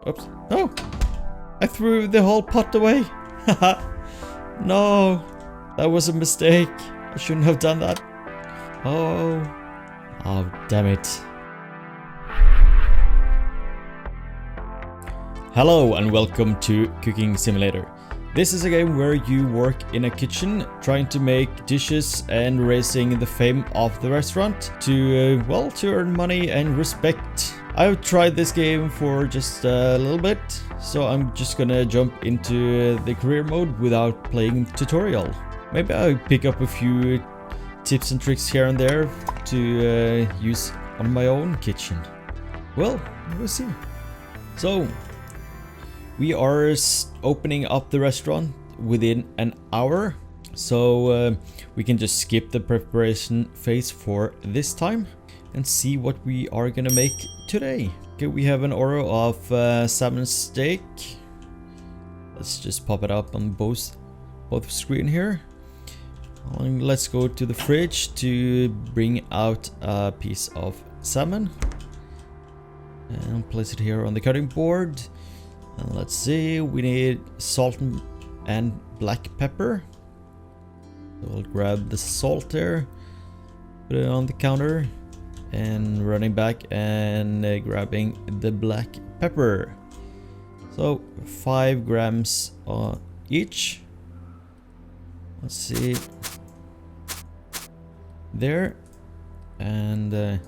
Oops. No! I threw the whole pot away! Haha! No! That was a mistake. I shouldn't have done that. Oh. Oh, damn it. Hello and welcome to Cooking Simulator. This is a game where you work in a kitchen, trying to make dishes and raising the fame of the restaurant to, well, to earn money and respect. I've tried this game for just a little bit, so I'm just gonna jump into the career mode without playing tutorial. Maybe I'll pick up a few tips and tricks here and there to use on my own kitchen. Well, we'll see. So, we are opening up the restaurant within an hour, so we can just skip the preparation phase for this time and see what we are gonna make today. Okay, we have an order of salmon steak. Let's just pop it up on both screen here. And let's go to the fridge to bring out a piece of salmon and place it here on the cutting board. And let's see, we need salt and black pepper. So we'll grab the salt there, put it on the counter, and running back and grabbing the black pepper. So 5 grams each. Let's see. There. And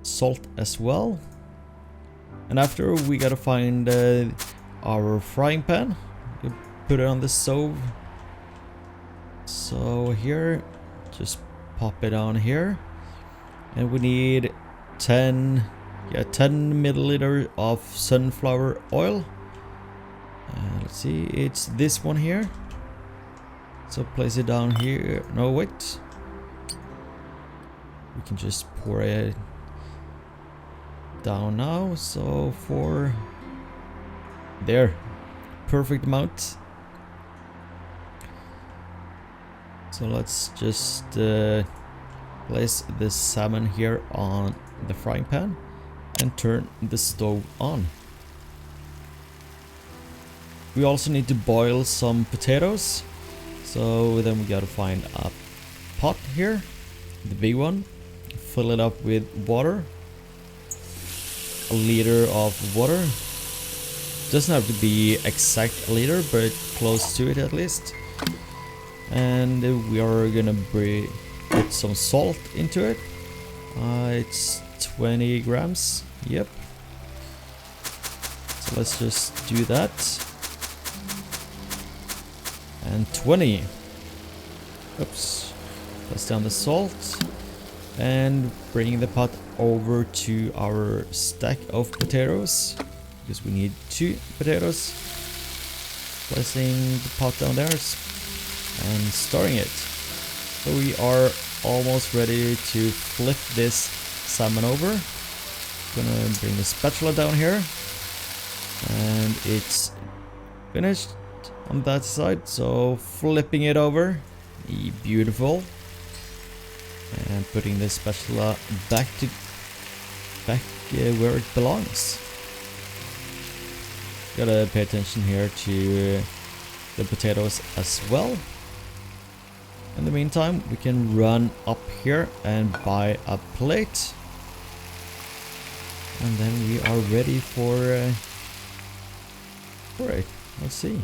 salt as well. And after, we gotta find our frying pan. You put it on the stove. So here, just pop it on here. And we need 10 milliliter of sunflower oil. Let's see, it's this one here. So place it down here. No, wait. We can just pour it down now, so for there, perfect amount. So let's just place the salmon here on the frying pan and turn the stove on. We also need to boil some potatoes, so then we gotta find a pot here, the big one, fill it up with water. A liter of water. Doesn't have to be exact a liter, but close to it at least. And we are gonna put some salt into it. It's 20 grams. Yep. So let's just do that. And 20. Oops. Press down the salt. And bring the pot over to our stack of potatoes, because we need 2 potatoes. Placing the pot down there and stirring it. So we are almost ready to flip this salmon over. Gonna bring the spatula down here, and it's finished on that side. So flipping it over, beautiful. And putting the spatula back where it belongs. Gotta pay attention here to the potatoes as well. In the meantime, we can run up here and buy a plate, and then we are ready for it. Let's see.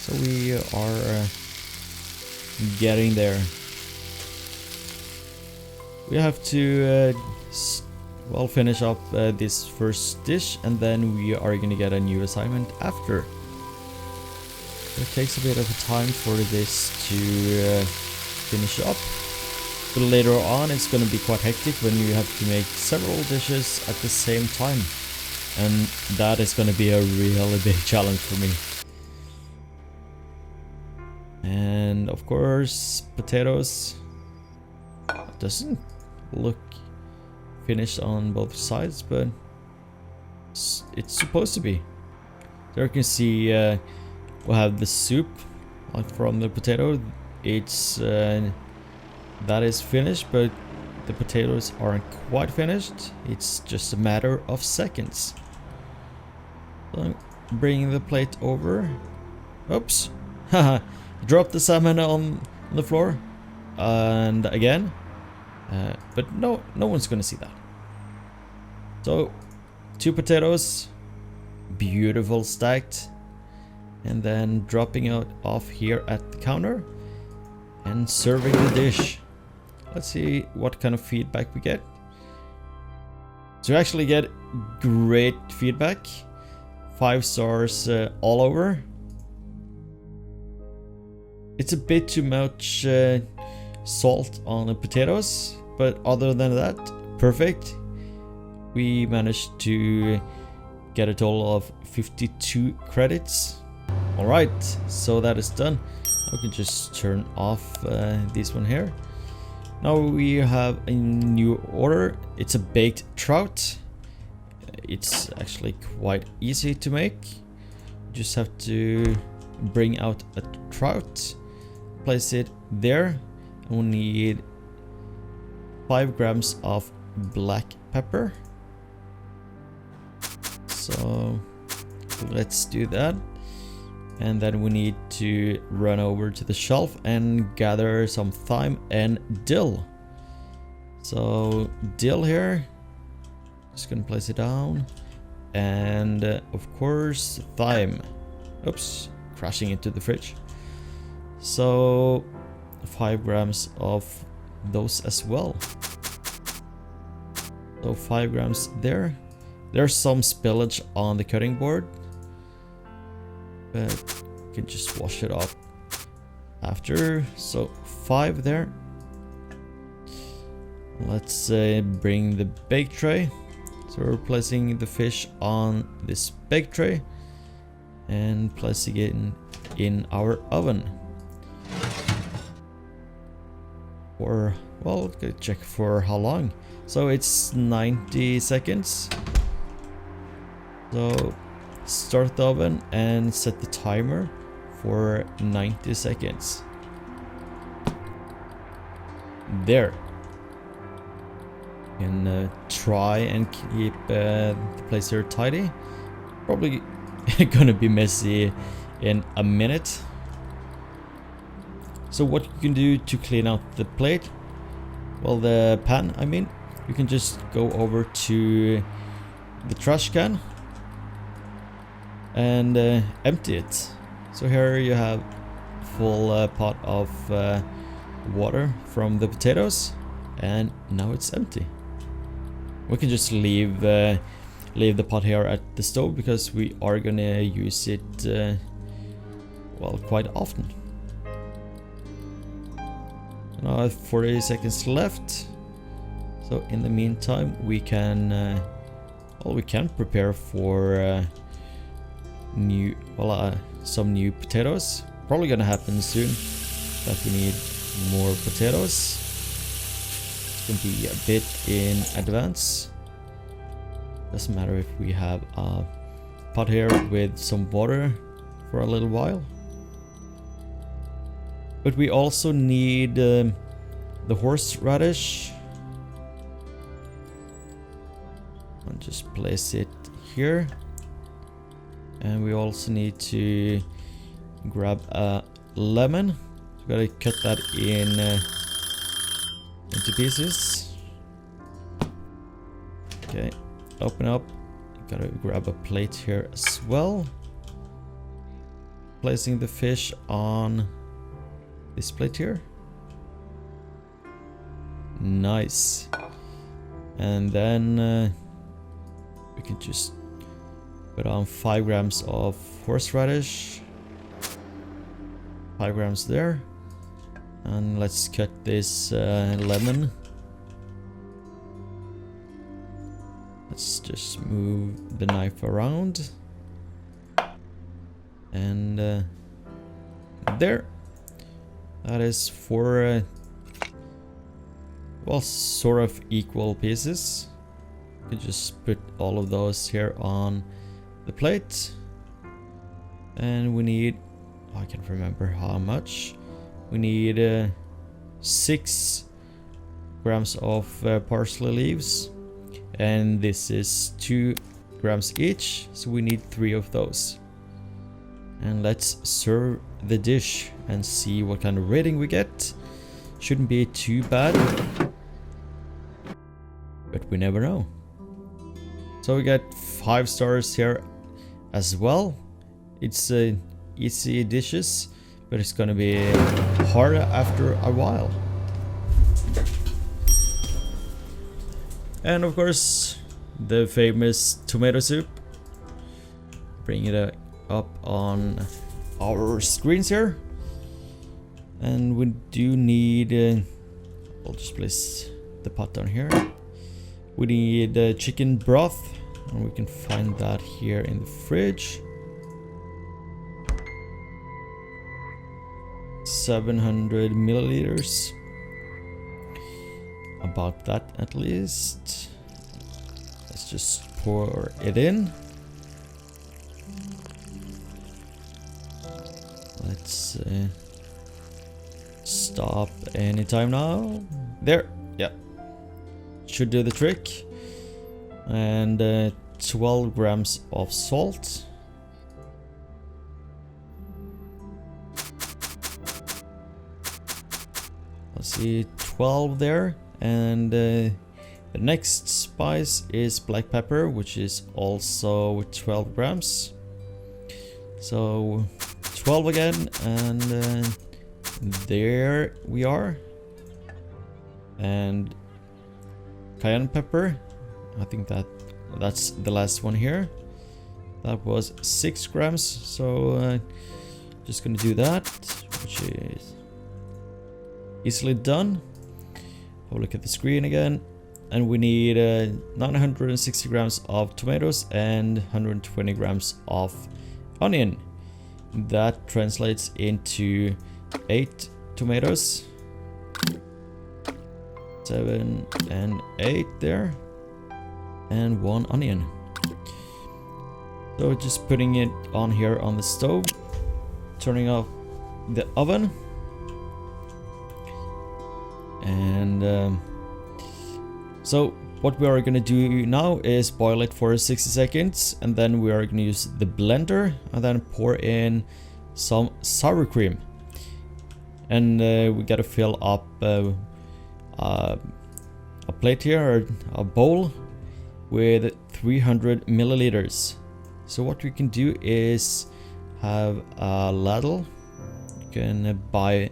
So we are getting there. We have to well, finish up this first dish, and then we are gonna get a new assignment after. It takes a bit of time for this to finish up, but later on it's gonna be quite hectic when you have to make several dishes at the same time, and that is gonna be a really big challenge for me. And of course, potatoes. Doesn't look finished on both sides, but it's supposed to be. There you can see we'll have the soup from the potato. It's that is finished, but the potatoes aren't quite finished. It's just a matter of seconds. So I'm bringing the plate over. Oops. Haha. Drop the salmon on the floor. And again. But no one's gonna see that. So 2 potatoes. Beautiful stacked. And then dropping out off here at the counter. And serving the dish. Let's see what kind of feedback we get. So we actually get great feedback. 5 stars all over. It's a bit too much salt on the potatoes, but other than that, perfect. We managed to get a total of 52 credits. Alright, so that is done. I can just turn off this one here. Now we have a new order. It's a baked trout. It's actually quite easy to make. Just have to bring out a trout, place it there, and we need 5 grams of black pepper. So let's do that. And then we need to run over to the shelf and gather some thyme and dill. So dill here, just gonna place it down. And of course thyme. Oops, crashing into the fridge. So 5 grams of those as well. So 5 grams there. There's some spillage on the cutting board, but you can just wash it off after. So 5 there. Let's bring the bake tray. So we're placing the fish on this bake tray and placing it in our oven. Or, well, check for how long. So it's 90 seconds. So start the oven and set the timer for 90 seconds. There. You can try and keep the place here tidy. Probably gonna be messy in a minute. So what you can do to clean out the plate, well, the pan, I mean, you can just go over to the trash can and empty it. So here you have a full pot of water from the potatoes, and now it's empty. We can just leave the pot here at the stove because we are gonna use it well, quite often. Now I have 40 seconds left. So in the meantime we can well, we can prepare for some new potatoes. Probably gonna happen soon that we need more potatoes. It's gonna be a bit in advance. Doesn't matter if we have a pot here with some water for a little while. But we also need the horseradish. I'll just place it here. And we also need to grab a lemon. So gotta cut that into pieces. Okay, open up. Gotta grab a plate here as well. Placing the fish on this plate here. Nice. And then we can just put on 5 grams of horseradish. 5 grams there. And let's cut this lemon. Let's just move the knife around. And there. That is 4 well, sort of equal pieces. You can just put all of those here on the plate. And we need, I can't remember how much. We need 6 grams of parsley leaves, and this is 2 grams each, so we need 3 of those. And let's serve the dish and see what kind of rating we get. Shouldn't be too bad, but we never know. So we got 5 stars here as well. It's easy dishes, but it's gonna be harder after a while. And of course, the famous tomato soup. Bring it up on our screens here. And we do need, I'll just place the pot down here. We need chicken broth, and we can find that here in the fridge. 700 milliliters. About that at least. Let's just pour it in. Let's stop anytime now. There, yeah, should do the trick. And 12 grams of salt. Let's see, 12 there. And the next spice is black pepper, which is also 12 grams. So 12 again, and there we are. And cayenne pepper, I think that's the last one here. That was 6 grams, so just gonna do that, which is easily done. Have a look at the screen again, and we need 960 grams of tomatoes and 120 grams of onion. That translates into 8 tomatoes, 7 and 8 there, and 1 onion. So just putting it on here on the stove, turning off the oven, and so what we are going to do now is boil it for 60 seconds, and then we are going to use the blender and then pour in some sour cream. And we got to fill up a plate here, or a bowl, with 300 milliliters. So what we can do is have a ladle. You can buy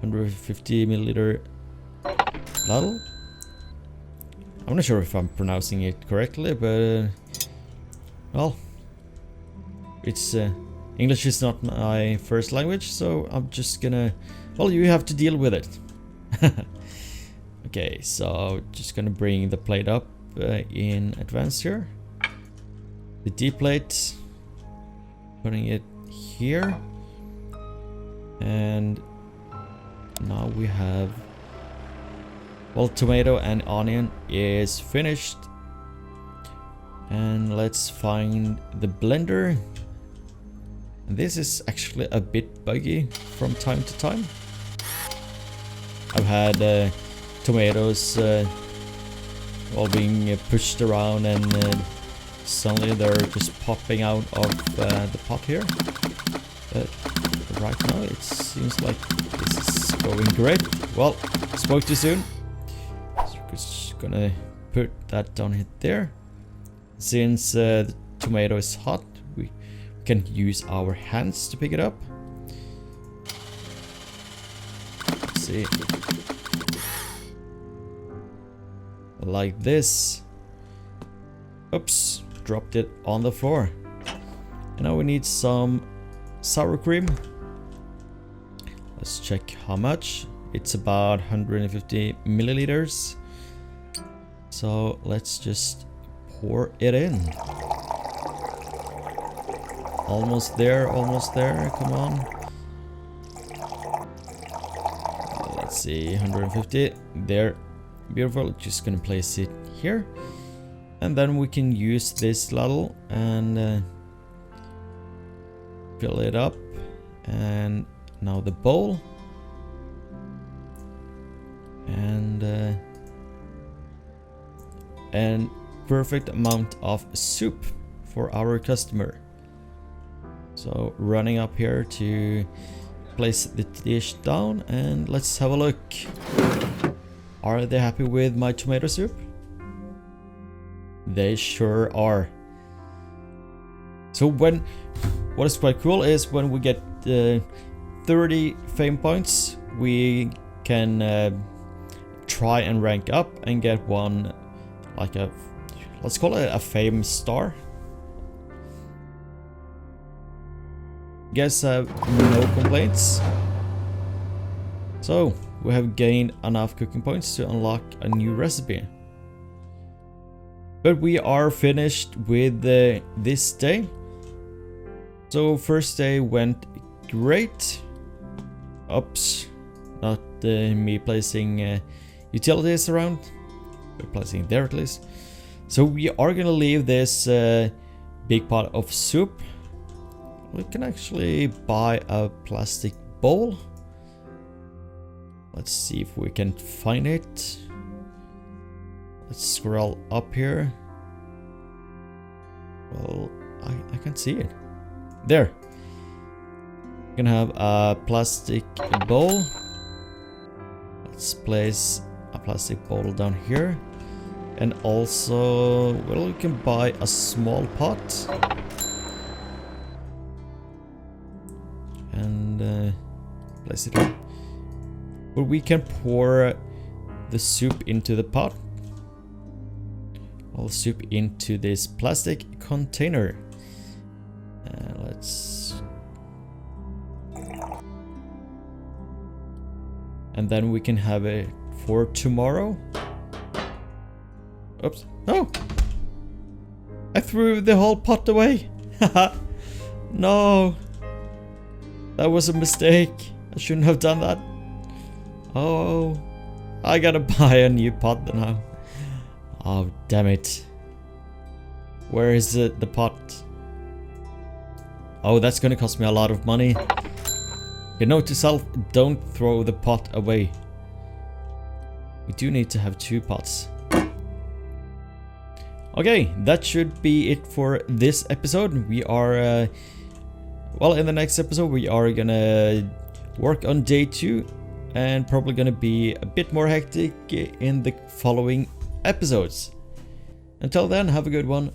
150 milliliter ladle. I'm not sure if I'm pronouncing it correctly, but well, it's English is not my first language, so I'm just gonna, well, you have to deal with it. Okay, so just gonna bring the plate up in advance here. The deep plate, putting it here, and now we have, well, tomato and onion is finished. And let's find the blender. And this is actually a bit buggy from time to time. I've had tomatoes all being pushed around, and suddenly they're just popping out of the pot here. But right now it seems like this is going great. Well, spoke too soon. So we're just gonna put that down there. Since the tomato is hot, we can use our hands to pick it up. Let's see. Like this. Oops, dropped it on the floor. And now we need some sour cream. Let's check how much. It's about 150 milliliters. So let's just pour it in. Almost there, come on. Let's see, 150, there, beautiful. Just gonna place it here. And then we can use this ladle and fill it up. And now the bowl. And and perfect amount of soup for our customer. So running up here to place the dish down, and let's have a look. Are they happy with my tomato soup? They sure are. So what is quite cool is when we get 30 fame points, we can try and rank up and get one, like a, let's call it a fame star. Guess no complaints. So we have gained enough cooking points to unlock a new recipe. But we are finished with this day. So first day went great. Oops, not me placing utilities around, but placing there at least. So we are gonna leave this big pot of soup. We can actually buy a plastic bowl. Let's see if we can find it. Let's scroll up here. Well, I can't see it. There. We can have a plastic bowl. Let's place a plastic bowl down here. And also, well, we can buy a small pot. And place it here. But we can pour the soup into the pot. All soup into this plastic container. Let's... And then we can have it for tomorrow. Oops. No! I threw the whole pot away! Haha! No! That was a mistake. I shouldn't have done that. Oh, I gotta buy a new pot now. Oh, damn it. Where is the pot? Oh, that's gonna cost me a lot of money. You note to self, don't throw the pot away. We do need to have 2 pots. Okay, that should be it for this episode. We are, well, in the next episode we are gonna work on day 2 and probably gonna be a bit more hectic in the following episodes. Until then, have a good one.